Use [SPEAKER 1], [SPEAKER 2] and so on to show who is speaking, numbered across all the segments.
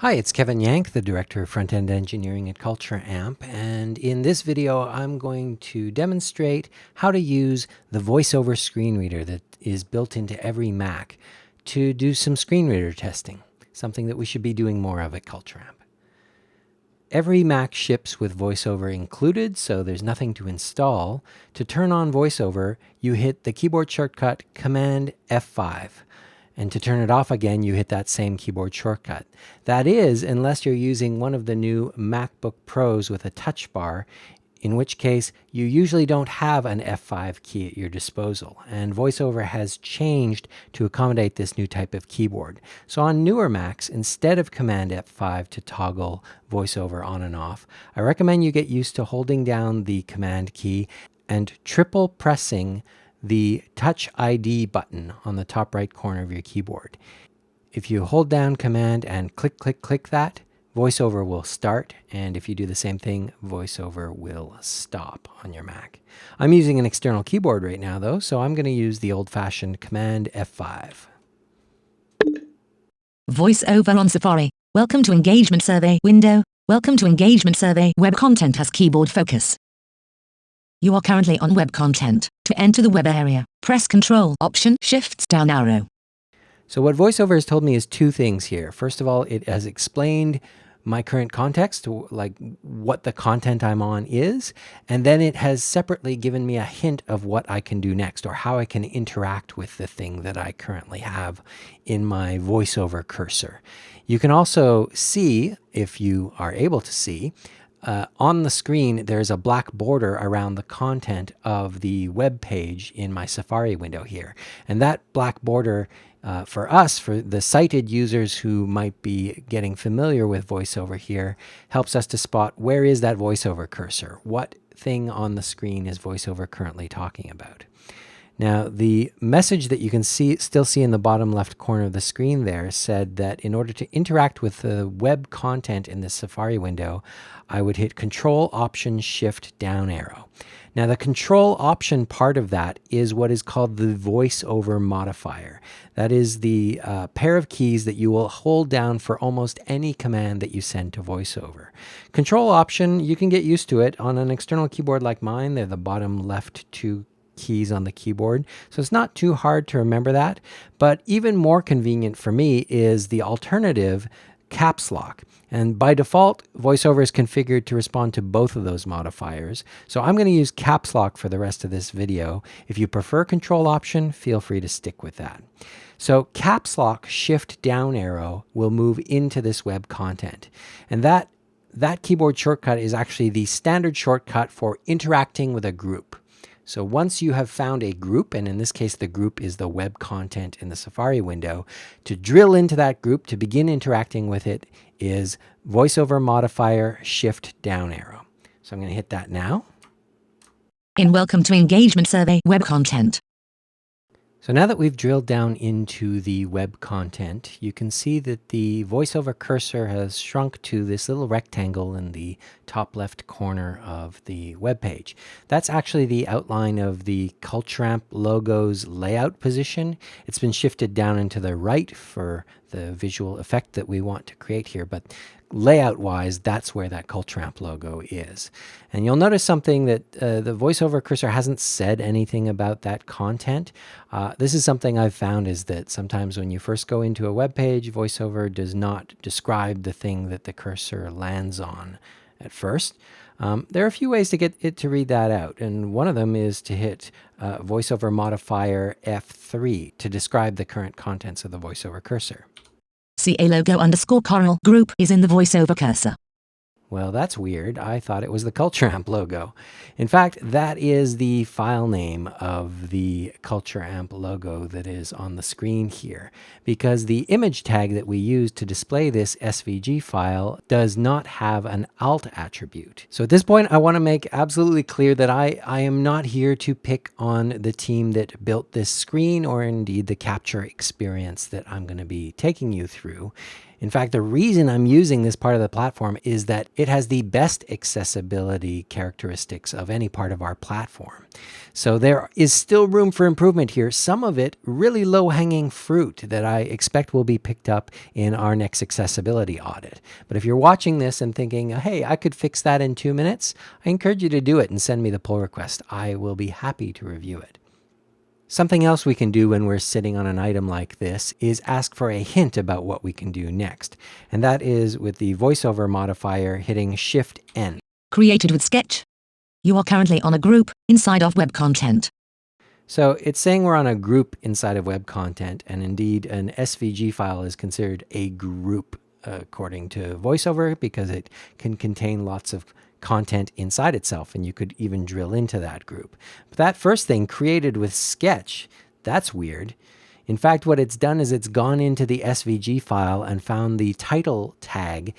[SPEAKER 1] Hi, it's Kevin Yank, the Director of Front-End Engineering at Culture Amp, and in this video I'm going to demonstrate how to use the VoiceOver screen reader that is built into every Mac to do some screen reader testing, something that we should be doing more of at Culture Amp. Every Mac ships with VoiceOver included, so there's nothing to install. To turn on VoiceOver, you hit the keyboard shortcut Command F5. And to turn it off again, you hit that same keyboard shortcut. That is, unless you're using one of the new MacBook Pros with a touch bar, in which case you usually don't have an F5 key at your disposal. And VoiceOver has changed to accommodate this new type of keyboard. So on newer Macs, instead of Command F5 to toggle VoiceOver on and off, I recommend you get used to holding down the Command key and triple pressing the Touch ID button on the top right corner of your keyboard. If you hold down Command and click that, VoiceOver will start, and if you do the same thing, VoiceOver will stop on your Mac. I'm using an external keyboard right now though, so I'm going to use the old-fashioned Command F5.
[SPEAKER 2] VoiceOver on Safari. Welcome to Engagement Survey window. Welcome to Engagement Survey. Web content has keyboard focus. You are currently on web content. To enter the web area, press Control, Option, Shift, down arrow.
[SPEAKER 1] So what VoiceOver has told me is two things here. First of all, it has explained my current context, like what the content I'm on is, and then it has separately given me a hint of what I can do next, or how I can interact with the thing that I currently have in my VoiceOver cursor. You can also see, if you are able to see, on the screen, there's a black border around the content of the web page in my Safari window here. And that black border, for us, for the sighted users who might be getting familiar with VoiceOver here, helps us to spot where is that VoiceOver cursor? What thing on the screen is VoiceOver currently talking about? Now, the message that you can still see in the bottom left corner of the screen there said that in order to interact with the web content in the Safari window, I would hit Control, Option, Shift, down arrow. Now, the Control Option part of that is what is called the VoiceOver modifier. That is the pair of keys that you will hold down for almost any command that you send to VoiceOver. Control Option, you can get used to it. On an external keyboard like mine, they're the bottom left two keys on the keyboard, so it's not too hard to remember that. But even more convenient for me is the alternative, caps lock. And by default, VoiceOver is configured to respond to both of those modifiers. So I'm going to use caps lock for the rest of this video. If you prefer Control Option, feel free to stick with that. So caps lock, Shift, down arrow will move into this web content. And that keyboard shortcut is actually the standard shortcut for interacting with a group. So once you have found a group, and in this case the group is the web content in the Safari window, to drill into that group, to begin interacting with it, is VoiceOver modifier, Shift, down arrow. So I'm going to hit that now.
[SPEAKER 2] Welcome to Engagement Survey web content.
[SPEAKER 1] So now that we've drilled down into the web content, you can see that the VoiceOver cursor has shrunk to this little rectangle in the top left corner of the web page. That's actually the outline of the Culture Amp logo's layout position. It's been shifted down and to the right for the visual effect that we want to create here, but layout-wise, that's where that Culture Amp logo is. And you'll notice something that the VoiceOver cursor hasn't said anything about that content. This is something I've found, is that sometimes when you first go into a web page, VoiceOver does not describe the thing that the cursor lands on at first. There are a few ways to get it to read that out, and one of them is to hit VoiceOver modifier F3 to describe the current contents of the VoiceOver cursor.
[SPEAKER 2] CA logo _ Coral group is in the VoiceOver cursor.
[SPEAKER 1] Well, that's weird. I thought it was the Culture Amp logo. In fact, that is the file name of the Culture Amp logo that is on the screen here, because the image tag that we use to display this SVG file does not have an alt attribute. So at this point, I want to make absolutely clear that I am not here to pick on the team that built this screen, or indeed the capture experience that I'm going to be taking you through. In fact, the reason I'm using this part of the platform is that it has the best accessibility characteristics of any part of our platform. So there is still room for improvement here. Some of it really low-hanging fruit that I expect will be picked up in our next accessibility audit. But if you're watching this and thinking, hey, I could fix that in 2 minutes, I encourage you to do it and send me the pull request. I will be happy to review it. Something else we can do when we're sitting on an item like this is ask for a hint about what we can do next. And that is with the voiceover modifier hitting Shift-N.
[SPEAKER 2] Created with Sketch. You are currently on a group inside of web content.
[SPEAKER 1] So it's saying we're on a group inside of web content, and indeed an SVG file is considered a group according to VoiceOver because it can contain lots of content inside itself, and you could even drill into that group. But that first thing, created with Sketch, that's weird. In fact, what it's done is it's gone into the SVG file and found the title tag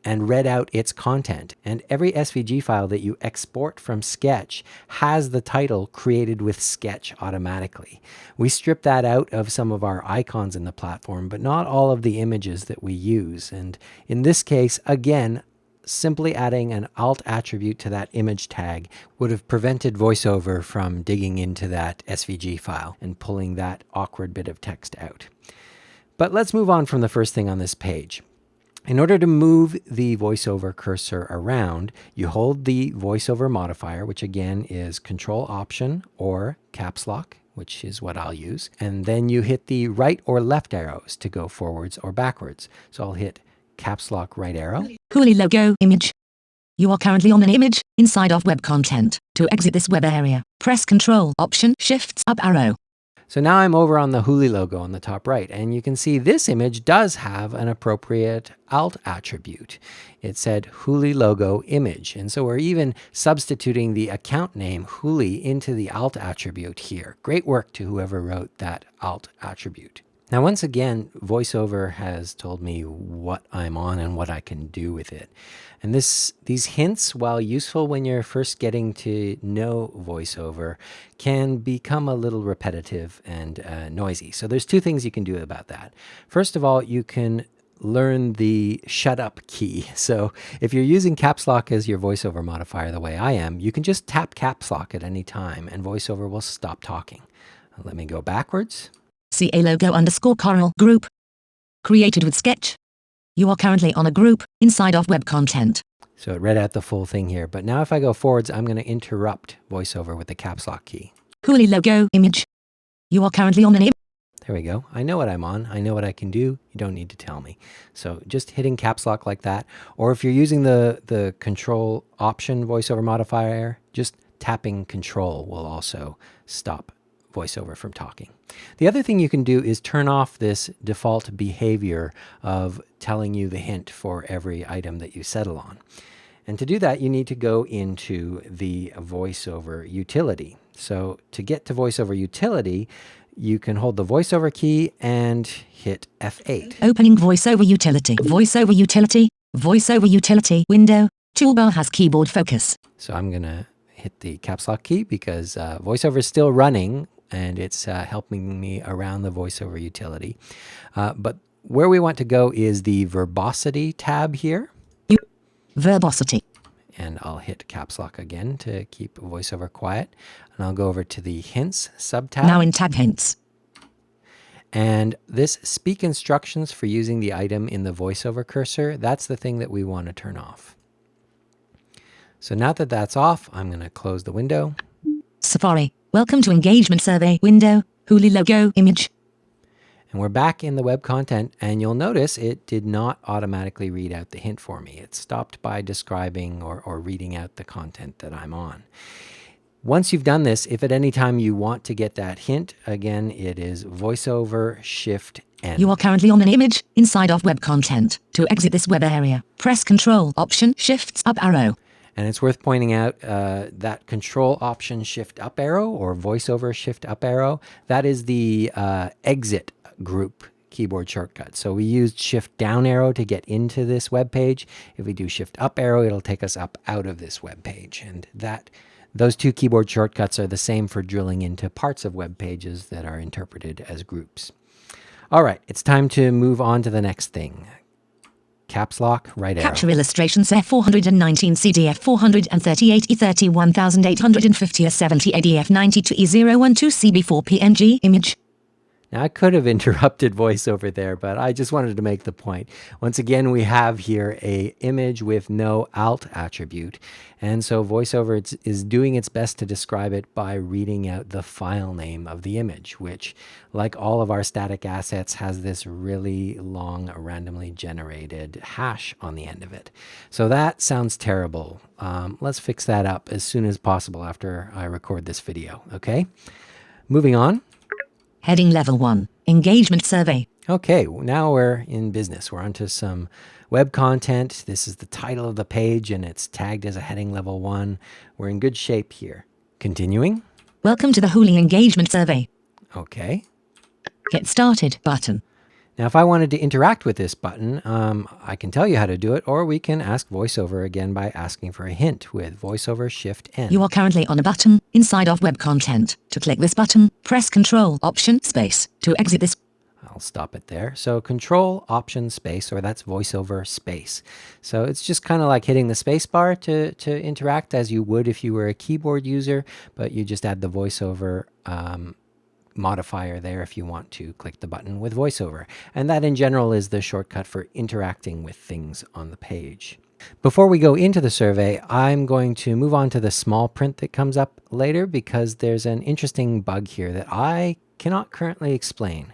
[SPEAKER 1] and read out its content. And every SVG file that you export from Sketch has the title created with Sketch automatically. We strip that out of some of our icons in the platform, but not all of the images that we use. And in this case, again, simply adding an alt attribute to that image tag would have prevented VoiceOver from digging into that SVG file and pulling that awkward bit of text out. But let's move on from the first thing on this page. In order to move the VoiceOver cursor around, you hold the VoiceOver modifier, which again is Control Option or Caps Lock, which is what I'll use. And then you hit the right or left arrows to go forwards or backwards. So I'll hit Caps Lock right arrow.
[SPEAKER 2] Hooli logo image. You are currently on an image inside of web content. To exit this web area, press Control Option Shift up arrow.
[SPEAKER 1] So now I'm over on the Hooli logo on the top right, and you can see this image does have an appropriate alt attribute. It said Hooli logo image, and so we're even substituting the account name Hooli into the alt attribute here. Great work to whoever wrote that alt attribute. Now, once again, VoiceOver has told me what I'm on and what I can do with it. And these hints, while useful when you're first getting to know VoiceOver, can become a little repetitive and noisy. So there's two things you can do about that. First of all, you can learn the shut up key. So if you're using Caps Lock as your VoiceOver modifier the way I am, you can just tap Caps Lock at any time and VoiceOver will stop talking. Let me go backwards.
[SPEAKER 2] CA logo _ Coral group. Created with Sketch. You are currently on a group inside of web content.
[SPEAKER 1] So it read out the full thing here. But now if I go forwards, I'm going to interrupt VoiceOver with the Caps Lock key.
[SPEAKER 2] Hooli logo image. You are currently on an image.
[SPEAKER 1] There we go. I know what I'm on. I know what I can do. You don't need to tell me. So just hitting Caps Lock like that. Or if you're using the Control Option VoiceOver modifier, just tapping Control will also stop VoiceOver from talking. The other thing you can do is turn off this default behavior of telling you the hint for every item that you settle on. And to do that, you need to go into the VoiceOver utility. So to get to VoiceOver utility, you can hold the VoiceOver key and hit F8.
[SPEAKER 2] Opening VoiceOver utility. VoiceOver utility. VoiceOver utility window. Toolbar has keyboard focus.
[SPEAKER 1] So I'm going to hit the Caps Lock key because VoiceOver is still running and it's helping me around the VoiceOver utility. But where we want to go is the Verbosity tab here.
[SPEAKER 2] Verbosity.
[SPEAKER 1] And I'll hit Caps Lock again to keep VoiceOver quiet. And I'll go over to the Hints subtab.
[SPEAKER 2] Now in tab Hints.
[SPEAKER 1] And this Speak Instructions for using the item in the VoiceOver cursor, that's the thing that we want to turn off. So now that that's off, I'm going to close the window.
[SPEAKER 2] Safari. Welcome to Engagement Survey window. Hooli logo image.
[SPEAKER 1] And we're back in the web content, and you'll notice it did not automatically read out the hint for me. It stopped by describing or reading out the content that I'm on. Once you've done this, if at any time you want to get that hint, again, it is VoiceOver Shift-N.
[SPEAKER 2] You are currently on an image inside of web content. To exit this web area, press Control Option Shift up arrow.
[SPEAKER 1] And it's worth pointing out that Control Option Shift up arrow or VoiceOver Shift up arrow, that is the exit group keyboard shortcut. So we used Shift down arrow to get into this web page. If we do Shift up arrow, it'll take us up out of this web page. And those two keyboard shortcuts are the same for drilling into parts of web pages that are interpreted as groups. All right, it's time to move on to the next thing. Caps lock, right arrow.
[SPEAKER 2] Capture illustrations F419 CDF 438 E31850 70 ADF 92 E012 CB4 PNG image.
[SPEAKER 1] Now, I could have interrupted VoiceOver there, but I just wanted to make the point. Once again, we have here a image with no alt attribute. And so VoiceOver is doing its best to describe it by reading out the file name of the image, which, like all of our static assets, has this really long randomly generated hash on the end of it. So that sounds terrible. Let's fix that up as soon as possible after I record this video, okay? Moving on.
[SPEAKER 2] Heading Level 1, Engagement Survey.
[SPEAKER 1] Okay, now we're in business. We're onto some web content. This is the title of the page and it's tagged as a heading level 1. We're in good shape here. Continuing.
[SPEAKER 2] Welcome to the Hooli Engagement Survey.
[SPEAKER 1] Okay.
[SPEAKER 2] Get Started button.
[SPEAKER 1] Now, if I wanted to interact with this button, I can tell you how to do it, or we can ask VoiceOver again by asking for a hint with VoiceOver Shift-N.
[SPEAKER 2] You are currently on a button inside of web content. To click this button, press Control Option Space. To exit this,
[SPEAKER 1] I'll stop it there. So Control Option Space, or that's VoiceOver Space. So it's just kind of like hitting the space bar to interact as you would if you were a keyboard user, but you just add the VoiceOver modifier there if you want to click the button with VoiceOver. And that in general is the shortcut for interacting with things on the page. Before we go into the survey, I'm going to move on to the small print that comes up later because there's an interesting bug here that I cannot currently explain.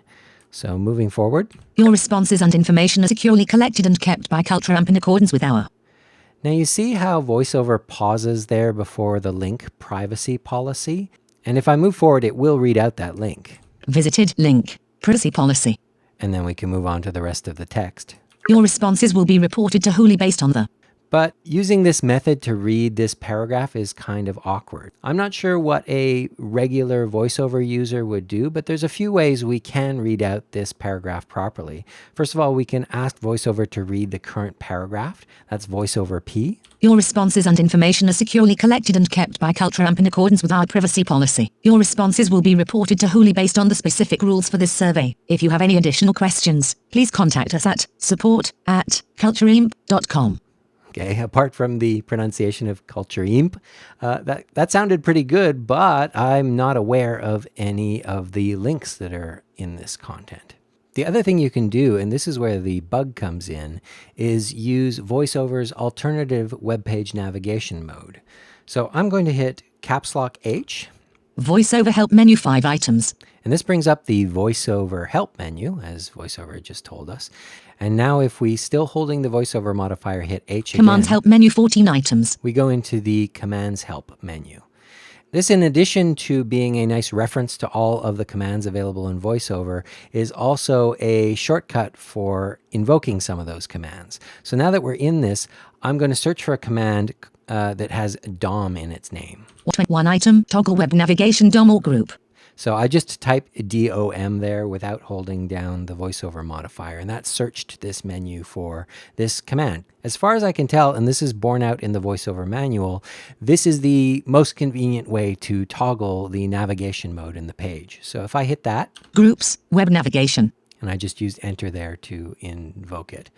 [SPEAKER 1] So moving forward.
[SPEAKER 2] Your responses and information are securely collected and kept by Culture Amp in accordance with our.
[SPEAKER 1] Now you see how VoiceOver pauses there before the link privacy policy? And if I move forward, it will read out that link.
[SPEAKER 2] Visited link, privacy policy.
[SPEAKER 1] And then we can move on to the rest of the text.
[SPEAKER 2] Your responses will be reported to Hooli based on the.
[SPEAKER 1] But using this method to read this paragraph is kind of awkward. I'm not sure what a regular VoiceOver user would do, but there's a few ways we can read out this paragraph properly. First of all, we can ask VoiceOver to read the current paragraph. That's VoiceOver P.
[SPEAKER 2] Your responses and information are securely collected and kept by Culture Amp in accordance with our privacy policy. Your responses will be reported to Hooli based on the specific rules for this survey. If you have any additional questions, please contact us at support@cultureimp.com.
[SPEAKER 1] Okay, apart from the pronunciation of Culture Imp, that sounded pretty good, but I'm not aware of any of the links that are in this content. The other thing you can do, and this is where the bug comes in, is use VoiceOver's alternative web page navigation mode. So I'm going to hit caps lock H.
[SPEAKER 2] VoiceOver Help menu 5 items.
[SPEAKER 1] And this brings up the VoiceOver Help menu, as VoiceOver just told us. And now if we, still holding the VoiceOver modifier, hit H again,
[SPEAKER 2] Commands Help menu 14 items.
[SPEAKER 1] we go into the Commands Help menu. This, in addition to being a nice reference to all of the commands available in VoiceOver, is also a shortcut for invoking some of those commands. So now that we're in this, I'm going to search for a command that has DOM in its name.
[SPEAKER 2] 1 item, toggle web navigation DOM or group.
[SPEAKER 1] So I just typed DOM there without holding down the VoiceOver modifier, and that searched this menu for this command. As far as I can tell, and this is borne out in the VoiceOver manual, this is the most convenient way to toggle the navigation mode in the page. So if I hit that,
[SPEAKER 2] Groups, web navigation.
[SPEAKER 1] and I just used enter there to invoke it.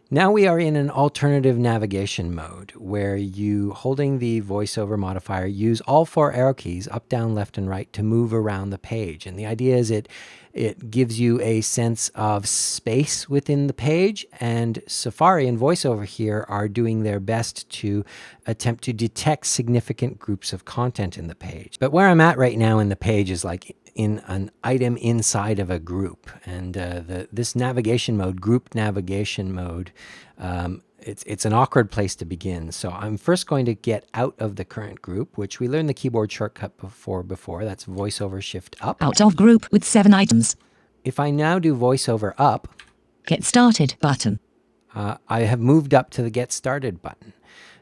[SPEAKER 1] Now we are in an alternative navigation mode where you, holding the VoiceOver modifier, use all 4 arrow keys, up, down, left, and right, to move around the page. And the idea is it gives you a sense of space within the page, and Safari and VoiceOver here are doing their best to attempt to detect significant groups of content in the page. But where I'm at right now in the page is like in an item inside of a group, and this navigation mode, group navigation mode, it's an awkward place to begin. So I'm first going to get out of the current group, which we learned the keyboard shortcut before. That's VoiceOver Shift Up.
[SPEAKER 2] Out of group with 7 items.
[SPEAKER 1] If I now do VoiceOver Up,
[SPEAKER 2] Get Started button.
[SPEAKER 1] I have moved up to the Get Started button.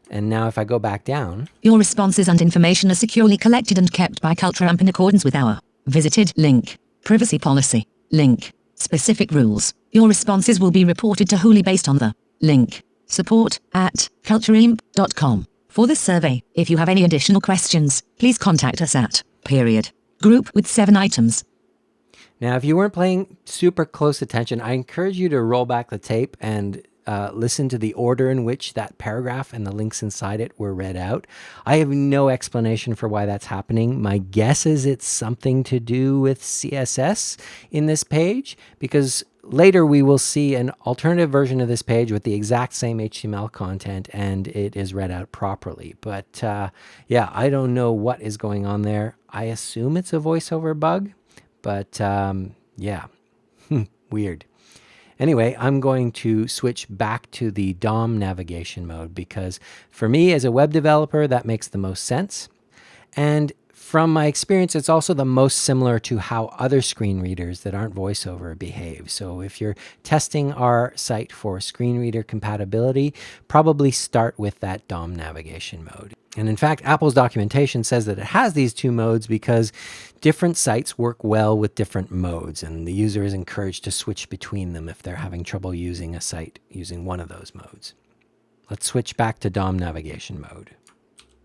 [SPEAKER 1] And now if I go back down,
[SPEAKER 2] Your responses and information are securely collected and kept by Culture Amp in accordance with our visited link, privacy policy, link, specific rules. Your responses will be reported to Hooli based on the link, support@cultureimp.com. For this survey, if you have any additional questions, please contact us at group with 7 items.
[SPEAKER 1] Now, if you weren't paying super close attention, I encourage you to roll back the tape and listen to the order in which that paragraph and the links inside it were read out. I have no explanation for why that's happening. My guess is it's something to do with CSS in this page, because later we will see an alternative version of this page with the exact same HTML content and it is read out properly. But yeah, I don't know what is going on there. I assume it's a VoiceOver bug, but yeah, weird. Anyway, I'm going to switch back to the DOM navigation mode because for me as a web developer, that makes the most sense. And from my experience, it's also the most similar to how other screen readers that aren't VoiceOver behave. So if you're testing our site for screen reader compatibility, probably start with that DOM navigation mode. And in fact, Apple's documentation says that it has these two modes because different sites work well with different modes, and the user is encouraged to switch between them if they're having trouble using a site using one of those modes. Let's switch back to DOM navigation mode.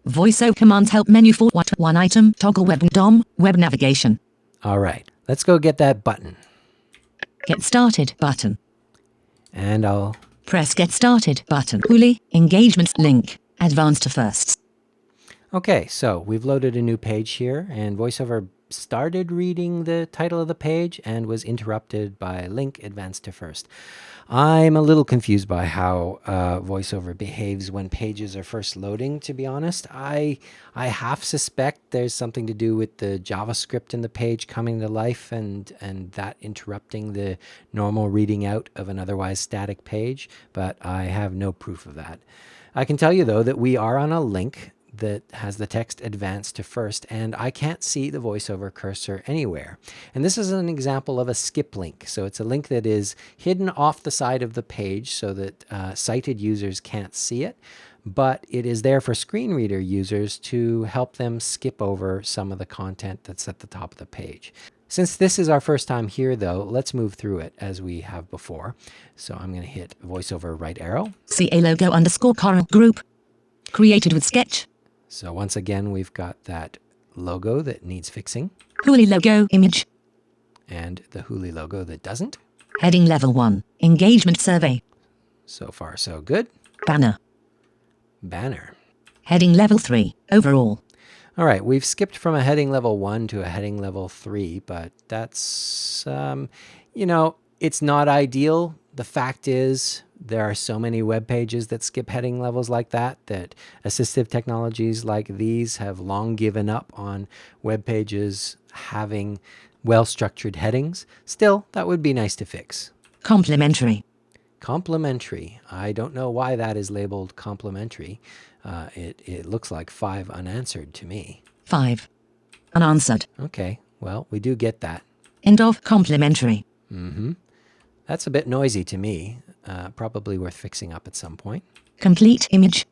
[SPEAKER 2] VoiceOver commands help menu for one item, toggle web DOM, web navigation.
[SPEAKER 1] All right, let's go get that button.
[SPEAKER 2] Get started button.
[SPEAKER 1] And I'll
[SPEAKER 2] Press get started button. Huli, engagements link, advanced to firsts.
[SPEAKER 1] Okay, so we've loaded a new page here, and VoiceOver started reading the title of the page and was interrupted by link advanced to first. I'm a little confused by how VoiceOver behaves when pages are first loading, to be honest. I half suspect there's something to do with the JavaScript in the page coming to life and that interrupting the normal reading out of an otherwise static page, but I have no proof of that. I can tell you, though, that we are on a link that has the text advanced to first, and I can't see the VoiceOver cursor anywhere. And this is an example of a skip link. So it's a link that is hidden off the side of the page so that sighted users can't see it, but it is there for screen reader users to help them skip over some of the content that's at the top of the page. Since this is our first time here, though, let's move through it as we have before. So I'm going to hit VoiceOver right arrow.
[SPEAKER 2] CA logo underscore current group. Created with Sketch.
[SPEAKER 1] So once again, we've got that logo that needs fixing.
[SPEAKER 2] Huli logo image.
[SPEAKER 1] And the Huli logo that doesn't.
[SPEAKER 2] Heading level 1. Engagement survey.
[SPEAKER 1] So far, so good.
[SPEAKER 2] Banner.
[SPEAKER 1] Banner.
[SPEAKER 2] Heading level 3. Overall.
[SPEAKER 1] All right, we've skipped from a heading level 1 to a heading level 3, but that's, you know, it's not ideal. The fact is, there are so many web pages that skip heading levels like that assistive technologies like these have long given up on web pages having well-structured headings. Still, that would be nice to fix.
[SPEAKER 2] Complementary.
[SPEAKER 1] Complementary. I don't know why that is labeled complementary. It looks like 5 unanswered to me.
[SPEAKER 2] 5. Unanswered.
[SPEAKER 1] Okay, well, we do get that.
[SPEAKER 2] End of complementary.
[SPEAKER 1] Mm-hmm. That's a bit noisy to me. Probably worth fixing up at some point.
[SPEAKER 2] Complete image.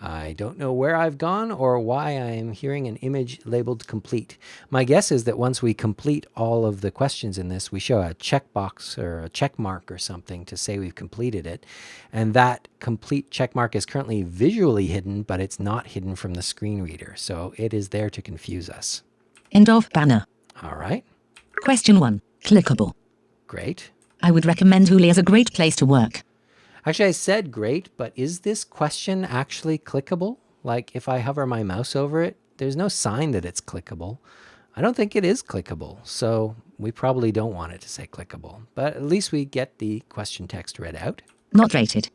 [SPEAKER 1] I don't know where I've gone or why I am hearing an image labeled complete. My guess is that once we complete all of the questions in this, we show a checkbox or a check mark or something to say we've completed it. And that complete check mark is currently visually hidden, but it's not hidden from the screen reader. So it is there to confuse us.
[SPEAKER 2] End of banner.
[SPEAKER 1] All right.
[SPEAKER 2] Question 1. Clickable.
[SPEAKER 1] Great.
[SPEAKER 2] I would recommend Huli as a great place to work.
[SPEAKER 1] Actually, I said great, but is this question actually clickable? Like if I hover my mouse over it, there's no sign that it's clickable. I don't think it is clickable, so we probably don't want it to say clickable. But at least we get the question text read out.
[SPEAKER 2] Not rated.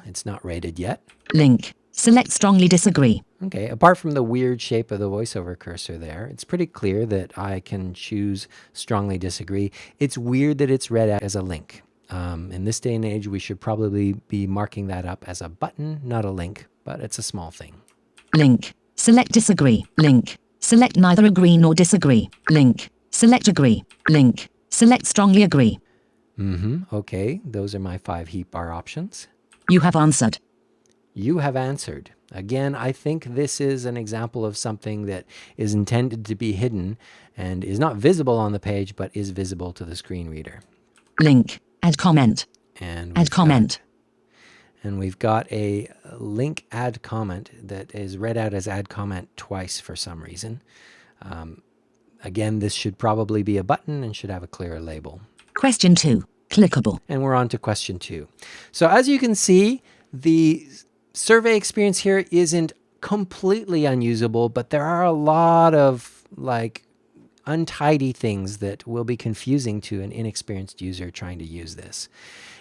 [SPEAKER 1] It's not rated yet.
[SPEAKER 2] Link. Select strongly disagree.
[SPEAKER 1] Okay, apart from the weird shape of the VoiceOver cursor there, it's pretty clear that I can choose strongly disagree. It's weird that it's read out as a link. In this day and age, we should probably be marking that up as a button, not a link, but it's a small thing.
[SPEAKER 2] Link. Select disagree. Link. Select neither agree nor disagree. Link. Select agree. Link. Select strongly agree.
[SPEAKER 1] Okay, those are my 5 heat bar options.
[SPEAKER 2] You have answered.
[SPEAKER 1] You have answered. Again, I think this is an example of something that is intended to be hidden and is not visible on the page, but is visible to the screen reader.
[SPEAKER 2] Link. Add comment.
[SPEAKER 1] And
[SPEAKER 2] add comment.
[SPEAKER 1] And we've got a link add comment that is read out as add comment twice for some reason. Again, this should probably be a button and should have a clear label.
[SPEAKER 2] Question 2. Clickable.
[SPEAKER 1] And we're on to question 2. So as you can see, the survey experience here isn't completely unusable, but there are a lot of untidy things that will be confusing to an inexperienced user trying to use this.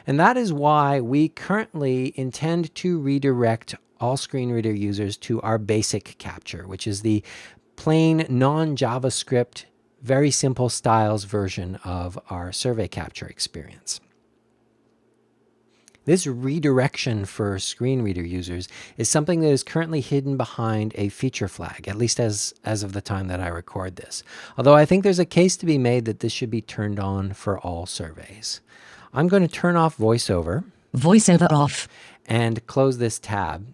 [SPEAKER 1] And that is why we currently intend to redirect all screen reader users to our basic capture, which is the plain non-JavaScript, very simple styles version of our survey capture experience. This redirection for screen reader users is something that is currently hidden behind a feature flag, at least as of the time that I record this. Although I think there's a case to be made that this should be turned on for all surveys. I'm going to turn off VoiceOver.
[SPEAKER 2] VoiceOver off.
[SPEAKER 1] And close this tab.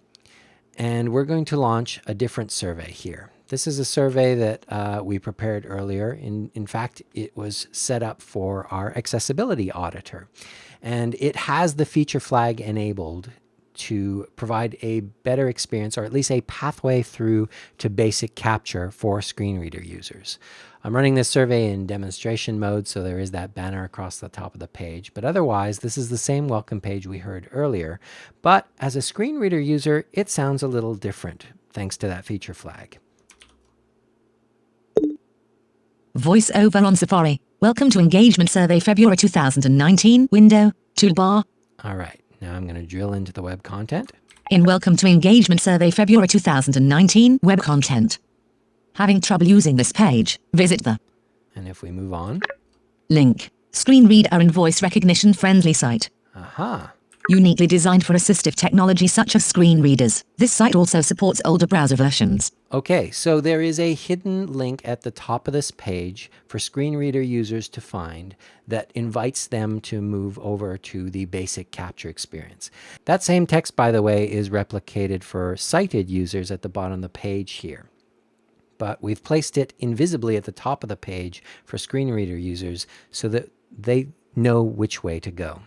[SPEAKER 1] And we're going to launch a different survey here. This is a survey that we prepared earlier. In fact, it was set up for our accessibility auditor. And it has the feature flag enabled to provide a better experience, or at least a pathway through to basic capture for screen reader users. I'm running this survey in demonstration mode, so there is that banner across the top of the page. But otherwise, this is the same welcome page we heard earlier. But as a screen reader user, it sounds a little different, thanks to that feature flag.
[SPEAKER 2] VoiceOver on Safari. Welcome to Engagement Survey February 2019 window, toolbar.
[SPEAKER 1] All right, now I'm going to drill into the web content.
[SPEAKER 2] In Welcome to Engagement Survey February 2019 web content. Having trouble using this page, visit the
[SPEAKER 1] And if we move on.
[SPEAKER 2] link, screen reader and voice recognition friendly site.
[SPEAKER 1] Aha.
[SPEAKER 2] Uniquely designed for assistive technology such as screen readers. This site also supports older browser versions.
[SPEAKER 1] Okay, so there is a hidden link at the top of this page for screen reader users to find that invites them to move over to the basic capture experience. That same text, by the way, is replicated for sighted users at the bottom of the page here. But we've placed it invisibly at the top of the page for screen reader users so that they know which way to go.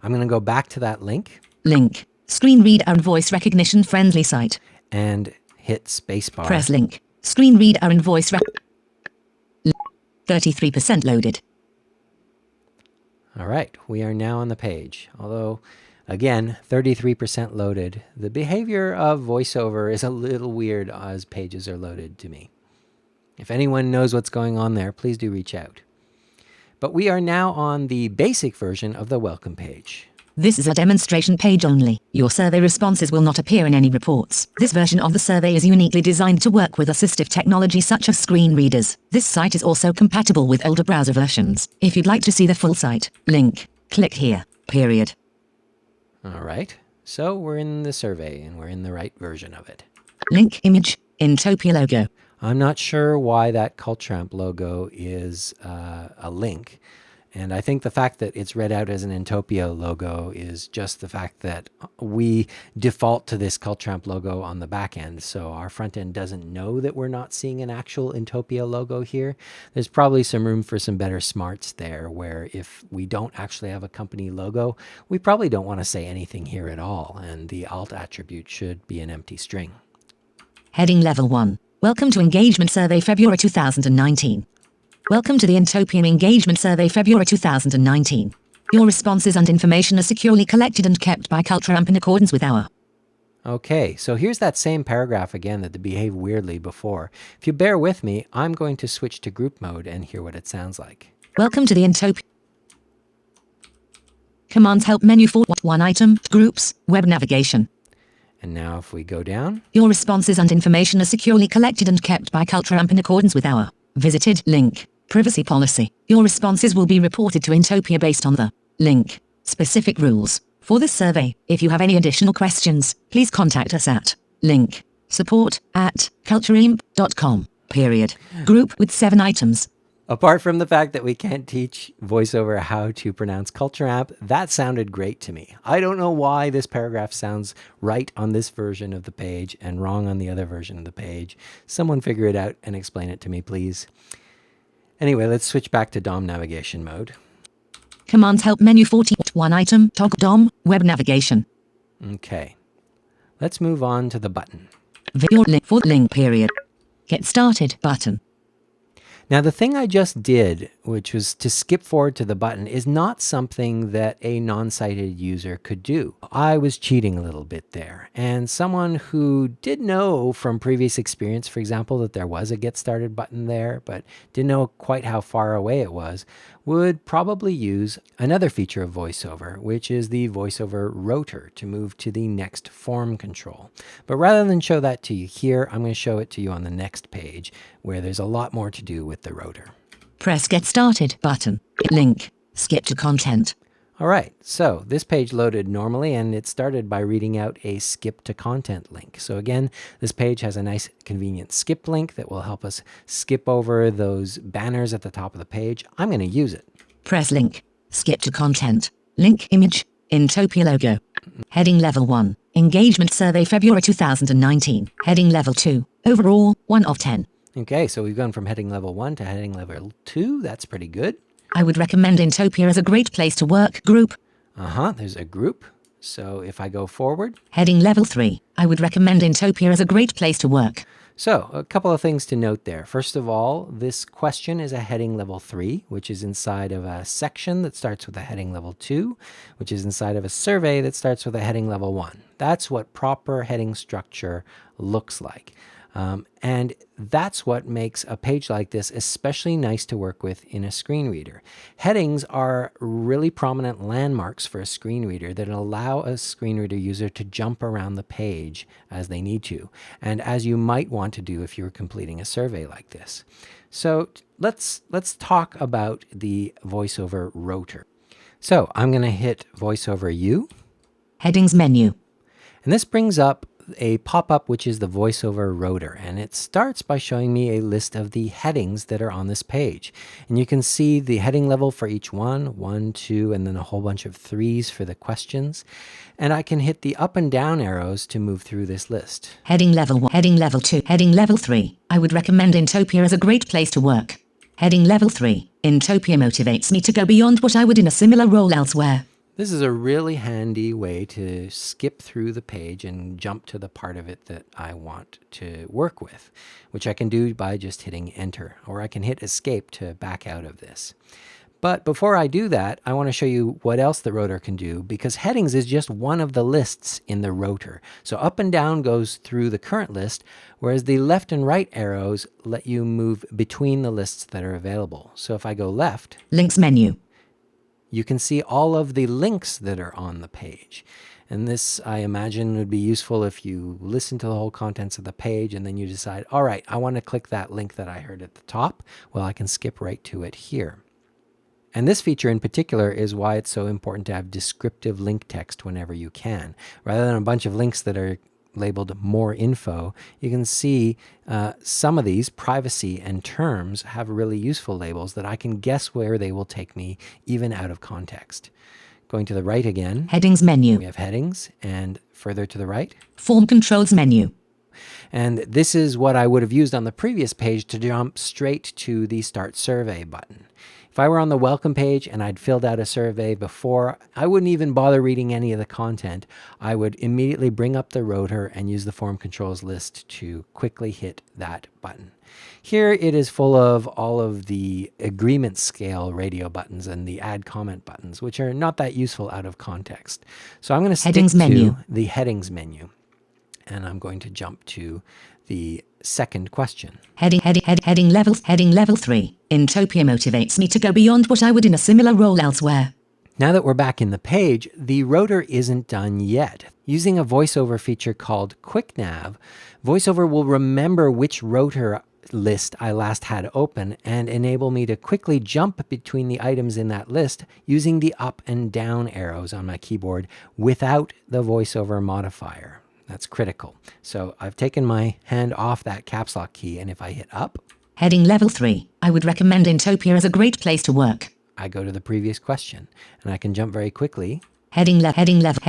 [SPEAKER 1] I'm going to go back to that link.
[SPEAKER 2] Link, screen reader and voice recognition friendly site.
[SPEAKER 1] And hit spacebar.
[SPEAKER 2] Press link, screen reader and voice 33% loaded.
[SPEAKER 1] All right, we are now on the page. Although, again, 33% loaded. The behavior of VoiceOver is a little weird as pages are loaded to me. If anyone knows what's going on there, please do reach out. But we are now on the basic version of the welcome page.
[SPEAKER 2] This is a demonstration page only. Your survey responses will not appear in any reports. This version of the survey is uniquely designed to work with assistive technology such as screen readers. This site is also compatible with older browser versions. If you'd like to see the full site, link, click here, period.
[SPEAKER 1] All right, so we're in the survey and we're in the right version of it.
[SPEAKER 2] Link image, Intopia logo.
[SPEAKER 1] I'm not sure why that CultureAmp logo is a link. And I think the fact that it's read out as an Intopia logo is just the fact that we default to this CultureAmp logo on the back end. So our front end doesn't know that we're not seeing an actual Intopia logo here. There's probably some room for some better smarts there, where if we don't actually have a company logo, we probably don't want to say anything here at all. And the alt attribute should be an empty string.
[SPEAKER 2] Heading level 1. Welcome to Engagement Survey February 2019. Welcome to the Intopia Engagement Survey February 2019. Your responses and information are securely collected and kept by CultureAmp in accordance with our...
[SPEAKER 1] Okay, so here's that same paragraph again that behaved weirdly before. If you bear with me, I'm going to switch to group mode and hear what it sounds like.
[SPEAKER 2] Welcome to the Intopia. Commands help menu for one item, groups, web navigation.
[SPEAKER 1] And now if we go down.
[SPEAKER 2] Your responses and information are securely collected and kept by CultureAmp in accordance with our visited link. Privacy policy. Your responses will be reported to Intopia based on the link. Specific rules. For this survey, if you have any additional questions, please contact us at link support@cultureamp.com. Period. Group with 7 items.
[SPEAKER 1] Apart from the fact that we can't teach VoiceOver how to pronounce CultureAmp, that sounded great to me. I don't know why this paragraph sounds right on this version of the page and wrong on the other version of the page. Someone figure it out and explain it to me, please. Anyway, let's switch back to DOM navigation mode.
[SPEAKER 2] Commands help menu 41 item, toggle DOM, web navigation.
[SPEAKER 1] Okay. Let's move on to the button.
[SPEAKER 2] Your link for link period. Get started button.
[SPEAKER 1] Now, the thing I just did, which was to skip forward to the button, is not something that a non-sighted user could do. I was cheating a little bit there. And someone who did know from previous experience, for example, that there was a Get Started button there, but didn't know quite how far away it was, would probably use another feature of VoiceOver, which is the VoiceOver Rotor, to move to the next form control. But rather than show that to you here, I'm going to show it to you on the next page, where there's a lot more to do with the rotor.
[SPEAKER 2] Press Get Started button. Link. Skip to content.
[SPEAKER 1] All right, so this page loaded normally, and it started by reading out a skip to content link. So again, this page has a nice convenient skip link that will help us skip over those banners at the top of the page. I'm going to use it.
[SPEAKER 2] Press link. Skip to content. Link image. Intopia logo. Heading level 1. Engagement survey February 2019. Heading level 2. Overall, 1 of 10.
[SPEAKER 1] Okay, so we've gone from heading level 1 to heading level 2. That's pretty good.
[SPEAKER 2] I would recommend Intopia as a great place to work. Group.
[SPEAKER 1] There's a group. So if I go forward.
[SPEAKER 2] Heading level 3. I would recommend Intopia as a great place to work.
[SPEAKER 1] So a couple of things to note there. First of all, this question is a heading level 3, which is inside of a section that starts with a heading level 2, which is inside of a survey that starts with a heading level 1. That's what proper heading structure looks like. And that's what makes a page like this especially nice to work with in a screen reader. Headings are really prominent landmarks for a screen reader that allow a screen reader user to jump around the page as they need to, and as you might want to do if you were completing a survey like this. So let's talk about the VoiceOver Rotor. So I'm going to hit VoiceOver U.
[SPEAKER 2] Headings menu.
[SPEAKER 1] And this brings up a pop-up which is the VoiceOver Rotor, and it starts by showing me a list of the headings that are on this page. And you can see the heading level for each one, 1, 2, and then a whole bunch of 3s for the questions. And I can hit the up and down arrows to move through this list.
[SPEAKER 2] Heading level 1, heading level 2, heading level 3. I would recommend Intopia as a great place to work. Heading level 3. Intopia motivates me to go beyond what I would in a similar role elsewhere.
[SPEAKER 1] This is a really handy way to skip through the page and jump to the part of it that I want to work with, which I can do by just hitting enter, or I can hit escape to back out of this. But before I do that, I want to show you what else the rotor can do, because headings is just one of the lists in the rotor. So up and down goes through the current list, whereas the left and right arrows let you move between the lists that are available. So if I go left,
[SPEAKER 2] links menu,
[SPEAKER 1] you can see all of the links that are on the page. And this, I imagine, would be useful if you listen to the whole contents of the page and then you decide, all right, I want to click that link that I heard at the top. Well, I can skip right to it here. And this feature in particular is why it's so important to have descriptive link text whenever you can. Rather than a bunch of links that are labeled more info, you can see some of these, privacy and terms, have really useful labels that I can guess where they will take me even out of context. Going to the right again,
[SPEAKER 2] headings menu,
[SPEAKER 1] we have headings, and further to the right,
[SPEAKER 2] form controls menu.
[SPEAKER 1] And this is what I would have used on the previous page to jump straight to the Start Survey button. If I were on the welcome page and I'd filled out a survey before, I wouldn't even bother reading any of the content. I would immediately bring up the rotor and use the form controls list to quickly hit that button. Here it is full of all of the agreement scale radio buttons and the add comment buttons, which are not that useful out of context. So I'm going to stick to the headings menu, and I'm going to jump to the second question.
[SPEAKER 2] Heading level 3. Intopia motivates me to go beyond what I would in a similar role elsewhere.
[SPEAKER 1] Now that we're back in the page, the rotor isn't done yet. Using a VoiceOver feature called QuickNav, VoiceOver will remember which rotor list I last had open and enable me to quickly jump between the items in that list using the up and down arrows on my keyboard without the VoiceOver modifier. That's critical. So I've taken my hand off that caps lock key, and if I hit up,
[SPEAKER 2] heading level 3, I would recommend Intopia as a great place to work.
[SPEAKER 1] I go to the previous question, and I can jump very quickly.
[SPEAKER 2] Heading level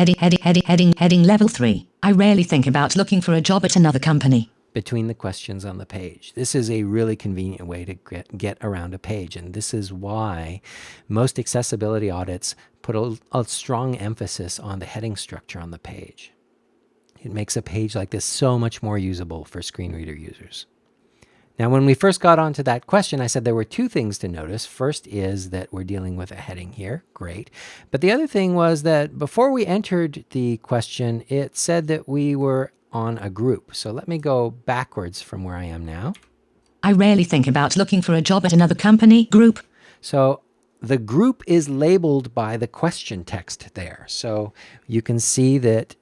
[SPEAKER 2] 3. I rarely think about looking for a job at another company.
[SPEAKER 1] Between the questions on the page. This is a really convenient way to get around a page, and this is why most accessibility audits put a strong emphasis on the heading structure on the page. It makes a page like this so much more usable for screen reader users. Now, when we first got onto that question, I said there were two things to notice. First is that we're dealing with a heading here. Great. But the other thing was that before we entered the question, it said that we were on a group. So let me go backwards from where I am now.
[SPEAKER 2] I rarely think about looking for a job at another company. Group.
[SPEAKER 1] So the group is labeled by the question text there. So you can see that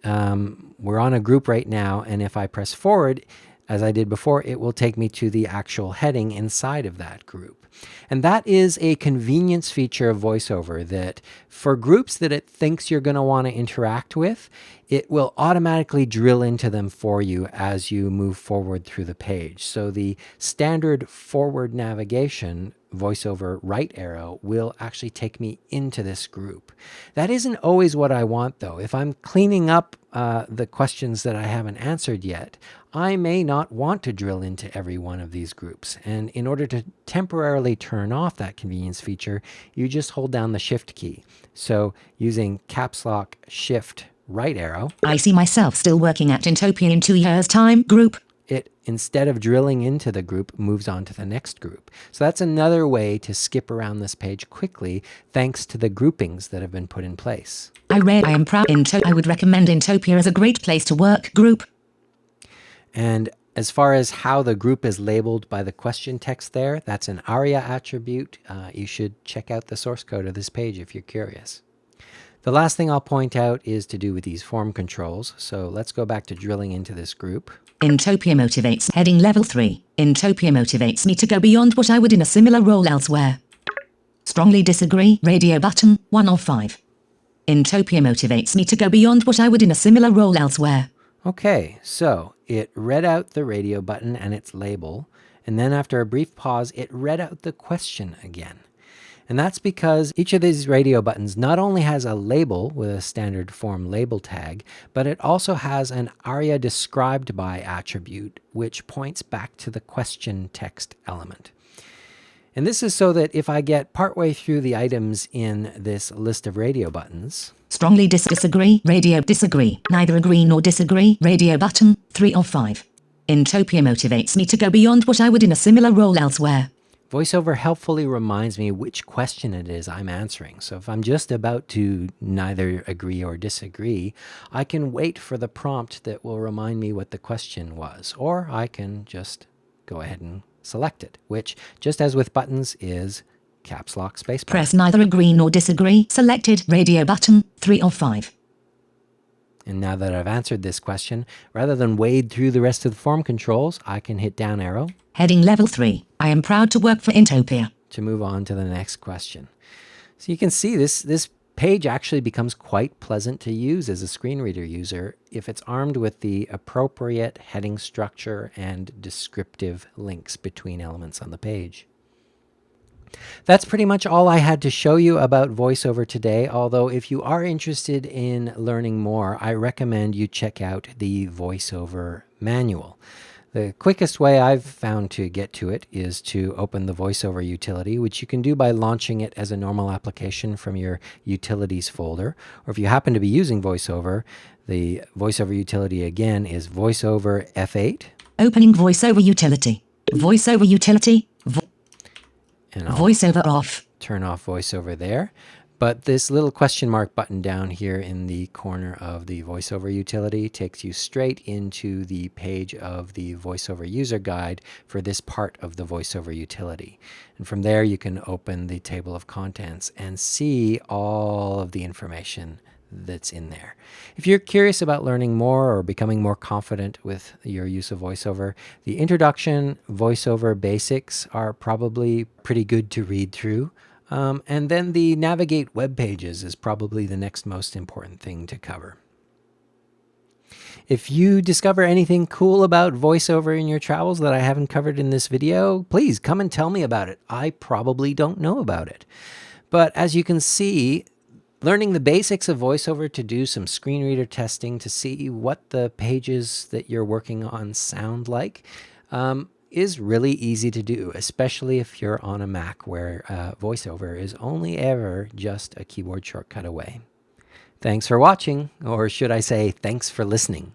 [SPEAKER 1] we're on a group right now. And if I press forward, as I did before, it will take me to the actual heading inside of that group. And that is a convenience feature of VoiceOver that for groups that it thinks you're going to want to interact with, it will automatically drill into them for you as you move forward through the page. So the standard forward navigation VoiceOver right arrow will actually take me into this group. That isn't always what I want, though. If I'm cleaning up the questions that I haven't answered yet, I may not want to drill into every one of these groups. And in order to temporarily turn off that convenience feature, you just hold down the Shift key. So using caps lock Shift right arrow,
[SPEAKER 2] I see myself still working at Intopia in 2 years' time. Group.
[SPEAKER 1] it, instead of drilling into the group, moves on to the next group. So that's another way to skip around this page quickly, thanks to the groupings that have been put in place.
[SPEAKER 2] I am proud. I would recommend Intopia as a great place to work. Group.
[SPEAKER 1] And as far as how the group is labeled by the question text there, that's an ARIA attribute. You should check out the source code of this page if you're curious. The last thing I'll point out is to do with these form controls. So let's go back to drilling into this group.
[SPEAKER 2] Intopia motivates. Heading level 3. Intopia motivates me to go beyond what I would in a similar role elsewhere. Strongly disagree. Radio button, 1 of 5. Intopia motivates me to go beyond what I would in a similar role elsewhere.
[SPEAKER 1] Okay, so it read out the radio button and its label, and then after a brief pause, it read out the question again. And that's because each of these radio buttons not only has a label with a standard form label tag, but it also has an ARIA described by attribute, which points back to the question text element. And this is so that if I get partway through the items in this list of radio buttons,
[SPEAKER 2] strongly disagree, radio disagree, neither agree nor disagree, radio button, 3 of 5. Intopia motivates me to go beyond what I would in a similar role elsewhere.
[SPEAKER 1] VoiceOver helpfully reminds me which question it is I'm answering. So if I'm just about to neither agree or disagree, I can wait for the prompt that will remind me what the question was, or I can just go ahead and select it, which, just as with buttons, is caps lock spacebar.
[SPEAKER 2] Press neither agree nor disagree, selected, radio button, 3 of 5.
[SPEAKER 1] And now that I've answered this question, rather than wade through the rest of the form controls, I can hit down arrow.
[SPEAKER 2] Heading level 3. I am proud to work for Intopia.
[SPEAKER 1] To move on to the next question. So you can see this page actually becomes quite pleasant to use as a screen reader user if it's armed with the appropriate heading structure and descriptive links between elements on the page. That's pretty much all I had to show you about VoiceOver today, although if you are interested in learning more, I recommend you check out the VoiceOver manual. The quickest way I've found to get to it is to open the VoiceOver utility, which you can do by launching it as a normal application from your utilities folder. Or if you happen to be using VoiceOver, the VoiceOver utility again is VoiceOver F8.
[SPEAKER 2] Opening VoiceOver utility. VoiceOver utility.
[SPEAKER 1] And I'll
[SPEAKER 2] VoiceOver off.
[SPEAKER 1] turn off VoiceOver there. But this little question mark button down here in the corner of the VoiceOver utility takes you straight into the page of the VoiceOver user guide for this part of the VoiceOver utility. And from there you can open the table of contents and see all of the information that's in there. If you're curious about learning more or becoming more confident with your use of VoiceOver, the introduction VoiceOver basics are probably pretty good to read through. And then the navigate web pages is probably the next most important thing to cover. If you discover anything cool about VoiceOver in your travels that I haven't covered in this video, please come and tell me about it. I probably don't know about it. But as you can see, learning the basics of VoiceOver to do some screen reader testing to see what the pages that you're working on sound like is really easy to do, especially if you're on a Mac where VoiceOver is only ever just a keyboard shortcut away. Thanks for watching, or should I say thanks for listening.